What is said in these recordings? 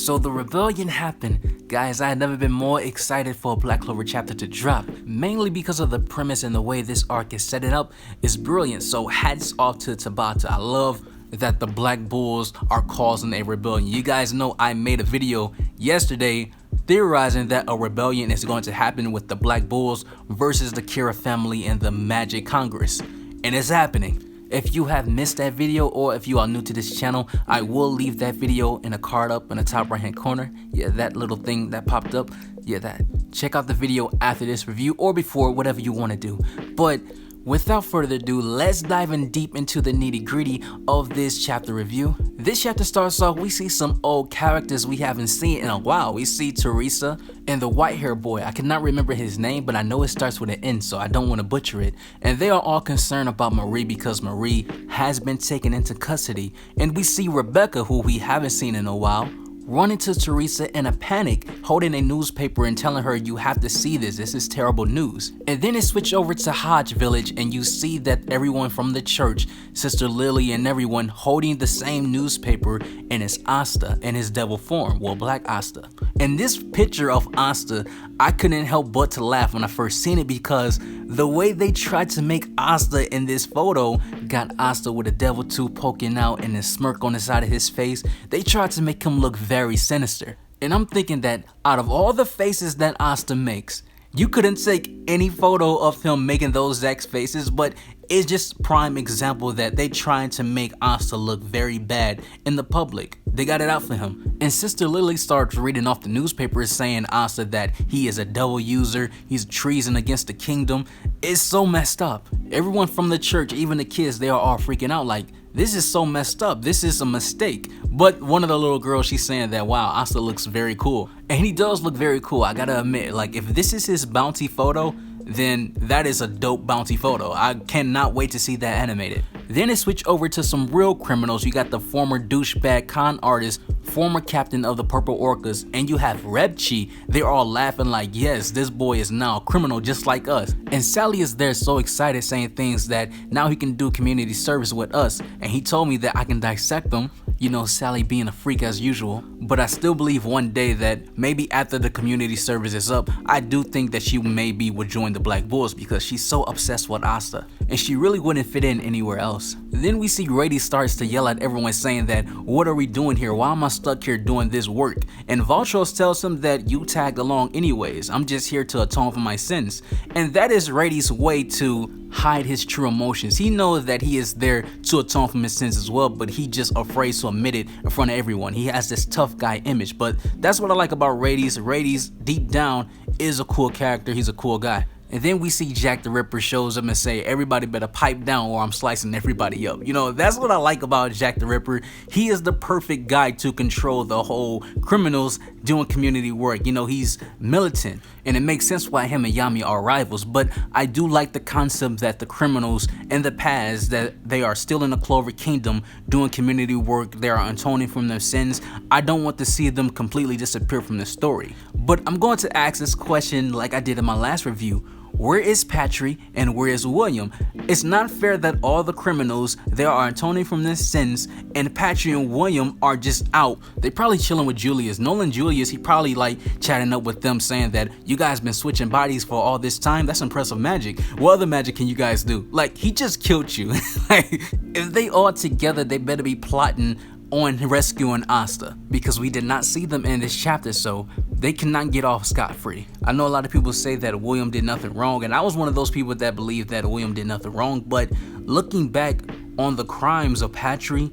So the rebellion happened. Guys, I had never been more excited for a Black Clover chapter to drop, mainly because of the premise and the way this arc is setting up is brilliant. So hats off to Tabata. I love that the Black Bulls are causing a rebellion. You guys know I made a video yesterday theorizing that a rebellion is going to happen with the Black Bulls versus the Kira family and the Magic Congress, and it's happening. If you have missed that video or if you are new to this channel, I will leave that video in a card up in the top right hand corner. Yeah, that little thing that popped up. Yeah, that. Check out the video after this review or before, whatever you want to do. But without further ado, let's dive in deep into the nitty gritty of this chapter review. This chapter starts off, we see some old characters we haven't seen in a while. We see Teresa and the white hair boy. I cannot remember his name, but I know it starts with an N, so I don't want to butcher it. And they are all concerned about Marie because Marie has been taken into custody. And we see Rebecca, who we haven't seen in a while, running to Teresa in a panic, holding a newspaper and telling her, you have to see this is terrible news. And then it switched over to Hodge Village and you see that everyone from the church, Sister Lily and everyone holding the same newspaper, and it's Asta in his devil form, well, Black Asta. And this picture of Asta, I couldn't help but to laugh when I first seen it because the way they tried to make Asta in this photo got Asta with a devil tooth poking out and a smirk on the side of his face. They tried to make him look very sinister. And I'm thinking that out of all the faces that Asta makes, you couldn't take any photo of him making those exact faces, but it's just prime example that they trying to make Asta look very bad in the public. They got it out for him. And Sister Lily starts reading off the newspaper saying Asta that he is a devil user, he's treason against the kingdom. It's so messed up. Everyone from the church, even the kids, they are all freaking out like, this is so messed up, this is a mistake. But one of the little girls, she's saying that, wow, Asta looks very cool. And he does look very cool, I gotta admit. Like, if this is his bounty photo, then that is a dope bounty photo. I cannot wait to see that animated. Then it switched over to some real criminals. You got the former douchebag con artist, former captain of the Purple Orcas, and you have Rebchi. They're all laughing like, yes, this boy is now a criminal just like us. And Sally is there so excited saying things that now he can do community service with us. And he told me that I can dissect them. You know, Sally being a freak as usual. But I still believe one day that maybe after the community service is up, I do think that she maybe would join the Black Bulls because she's so obsessed with Asta. And she really wouldn't fit in anywhere else. Then we see Rady starts to yell at everyone saying that, what are we doing here? Why am I stuck here doing this work? And Valtros tells him that you tagged along anyways. I'm just here to atone for my sins. And that is Rady's way to hide his true emotions. He knows that he is there to atone for his sins as well, but he just afraid to admit it in front of everyone. He has this tough guy image, but that's what I like about Rady's. Rady's deep down is a cool character. He's a cool guy. And then we see Jack the Ripper shows up and say, everybody better pipe down or I'm slicing everybody up. You know, that's what I like about Jack the Ripper. He is the perfect guy to control the whole criminals doing community work. You know, he's militant and it makes sense why him and Yami are rivals. But I do like the concept that the criminals in the past, that they are still in the Clover Kingdom doing community work. They are atoning from their sins. I don't want to see them completely disappear from the story. But I'm going to ask this question like I did in my last review. Where is Patry and where is William? It's not fair that all the criminals, they are atoning from their sins and Patry and William are just out. They probably chilling with Julius. Nolan Julius, he probably like chatting up with them saying that you guys been switching bodies for all this time. That's impressive magic. What other magic can you guys do? Like, he just killed you. Like, if they all together, they better be plotting on rescuing Asta because we did not see them in this chapter, so they cannot get off scot-free. I know a lot of people say that William did nothing wrong, and I was one of those people that believed that William did nothing wrong, but looking back on the crimes of Patry,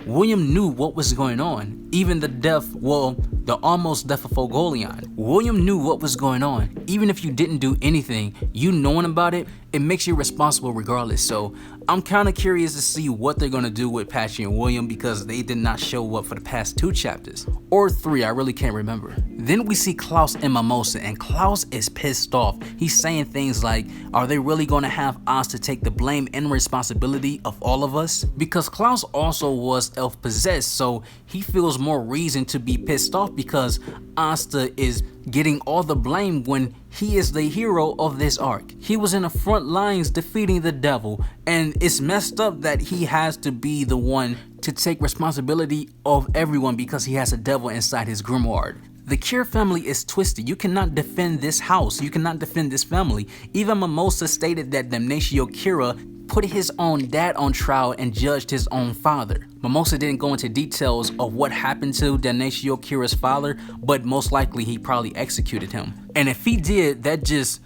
William knew what was going on. Even the death, well, the almost death of Fogolion. William knew what was going on. Even if you didn't do anything, you knowing about it, it makes you responsible regardless. So I'm kind of curious to see what they're going to do with Patry and William because they did not show up for the past 2 chapters. Or 3, I really can't remember. Then we see Klaus and Mimosa, and Klaus is pissed off. He's saying things like, are they really going to have Asta take the blame and responsibility of all of us? Because Klaus also was elf possessed, so he feels more reason to be pissed off because Asta is getting all the blame when he is the hero of this arc. He was in the front lines defeating the devil, and it's messed up that he has to be the one to take responsibility of everyone because he has a devil inside his grimoire. The Kira family is twisted. You cannot defend this house. You cannot defend this family. Even Mimosa stated that Damnatio Kira put his own dad on trial and judged his own father. Mimosa didn't go into details of what happened to Damnatio Kira's father, but most likely he probably executed him. And if he did, that just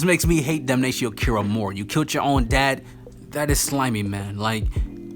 makes me hate Damnatio Kira more. You killed your own dad. That is slimy, man. Like,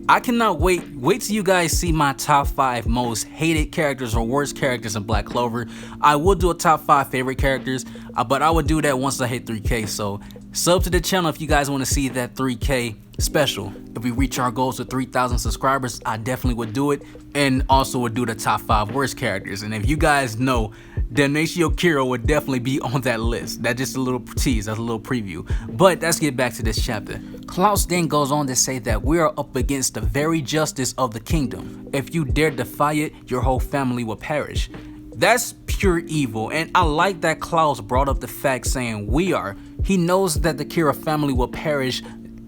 I cannot wait till you guys see my top 5 most hated characters or worst characters in Black Clover. I will do a top 5 favorite characters, but I would do that once I hit 3K. So sub to the channel if you guys want to see that 3K special. If we reach our goals of 3,000 subscribers, I definitely would do it, and also would do the top 5 worst characters. And if you guys know, Damnatio Kira would definitely be on that list. That's just a little tease, that's a little preview. But let's get back to this chapter. Klaus then goes on to say that we are up against the very justice of the kingdom. If you dare defy it, your whole family will perish. That's pure evil, and I like that Klaus brought up the fact saying we are. He knows that the Kira family will perish,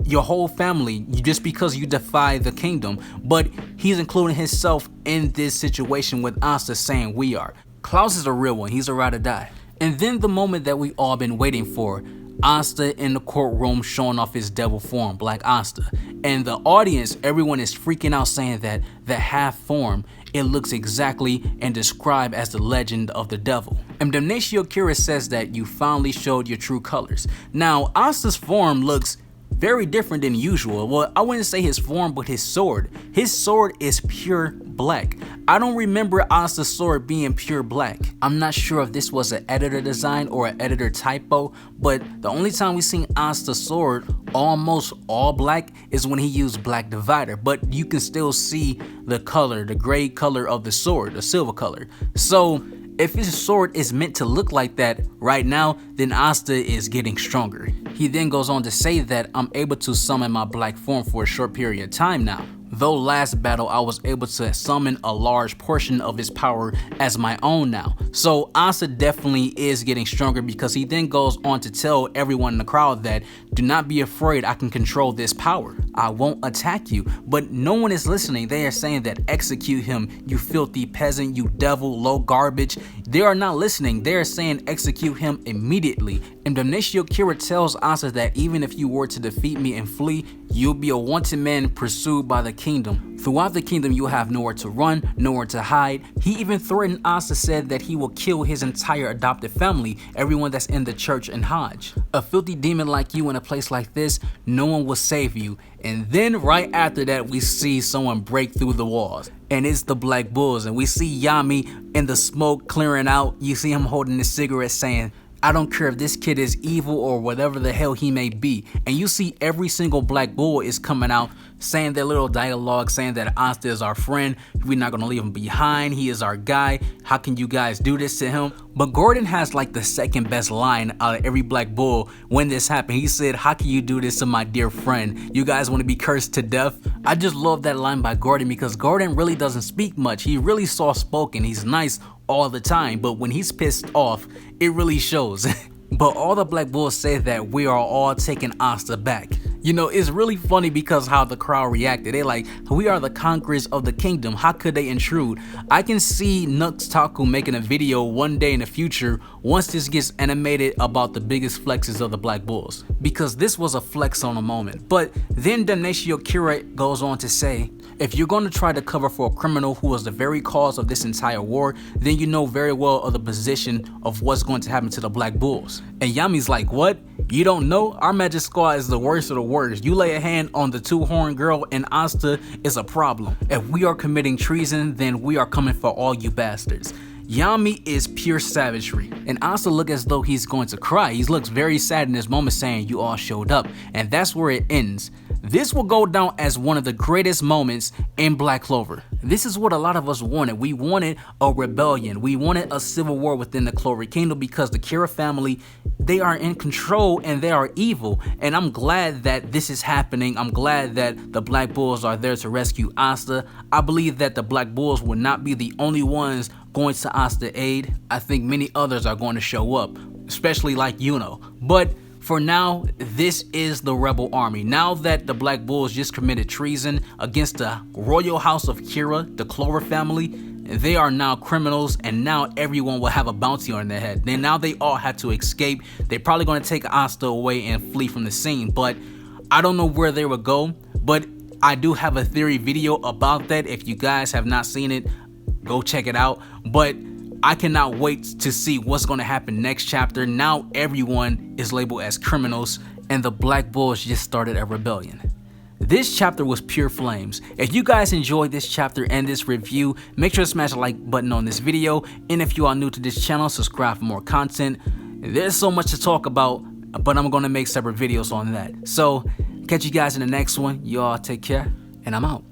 your whole family, just because you defy the kingdom, but he's including himself in this situation with Asta saying we are. Klaus is a real one, he's a ride or die. And then the moment that we all been waiting for, Asta in the courtroom showing off his devil form, Black Asta. And the audience, everyone is freaking out saying that the half form, it looks exactly and described as the legend of the devil. And Damnatio Kira says that you finally showed your true colors. Now, Asta's form looks very different than usual. Well, I wouldn't say his form, but his sword. His sword is pure black. I don't remember Asta's sword being pure black. I'm not sure if this was an editor design or an editor typo, but the only time we seen Asta's sword almost all black is when he used Black Divider, but you can still see the color, the gray color of the sword, the silver color. So if his sword is meant to look like that right now, then Asta is getting stronger. He then goes on to say that I'm able to summon my black form for a short period of time now. Though last battle I was able to summon a large portion of his power as my own now. So Asta definitely is getting stronger, because he then goes on to tell everyone in the crowd that do not be afraid, I can control this power. I won't attack you. But no one is listening. They are saying that execute him, you filthy peasant, you devil, low garbage. They are not listening. They are saying execute him immediately. And Damnatio Kira tells Asta that even if you were to defeat me and flee, you'll be a wanted man pursued by the kingdom. Throughout the kingdom, you'll have nowhere to run, nowhere to hide. He even threatened Asta, said that he will kill his entire adopted family, everyone that's in the church and Hodge. A filthy demon like you in a place like this, no one will save you. And then right after that, we see someone break through the walls. And it's the Black Bulls. And we see Yami in the smoke clearing out. You see him holding a cigarette saying, I don't care if this kid is evil or whatever the hell he may be. And you see every single Black Bull is coming out saying their little dialogue, saying that Asta is our friend, we're not gonna leave him behind, he is our guy, how can you guys do this to him? But Gordon has like the second best line out of every Black Bull when this happened. He said, how can you do this to my dear friend? You guys want to be cursed to death? I just love that line by Gordon, because Gordon really doesn't speak much. He really soft spoken, he's nice all the time, but when he's pissed off, it really shows. But all the Black Bulls say that we are all taking Asta back. You know, it's really funny because how the crowd reacted. They like, we are the conquerors of the kingdom. How could they intrude? I can see Nux Taku making a video one day in the future once this gets animated about the biggest flexes of the Black Bulls, because this was a flex on a moment. But then Damnatio Kira goes on to say, if you're going to try to cover for a criminal who was the very cause of this entire war, then you know very well of the position of what's going to happen to the Black Bulls. And Yami's like, what? You don't know? Our magic squad is the worst of the worst. You lay a hand on the two-horned girl and Asta is a problem. If we are committing treason, then we are coming for all you bastards. Yami is pure savagery, and Asta looks as though he's going to cry. He looks very sad in this moment saying you all showed up, and that's where it ends. This will go down as one of the greatest moments in Black Clover. This is what a lot of us wanted. We wanted a rebellion. We wanted a civil war within the Clover Kingdom, because the Kira family, they are in control and they are evil. And I'm glad that this is happening. I'm glad that the Black Bulls are there to rescue Asta. I believe that the Black Bulls will not be the only ones going to Asta aid. I think many others are going to show up, especially like Yuno. But For now, this is the rebel army. Now that the Black Bulls just committed treason against the royal house of Kira, the Clover family, they are now criminals, and now everyone will have a bounty on their head. Then now they all have to escape. They're probably going to take Asta away and flee from the scene, but I don't know where they would go. But I do have a theory video about that. If you guys have not seen it, go check it out. But I cannot wait to see what's going to happen next chapter. Now everyone is labeled as criminals, and the Black Bulls just started a rebellion. This chapter was pure flames. If you guys enjoyed this chapter and this review, make sure to smash the like button on this video. And if you are new to this channel, subscribe for more content. There's so much to talk about, but I'm going to make separate videos on that. So catch you guys in the next one. Y'all take care, and I'm out.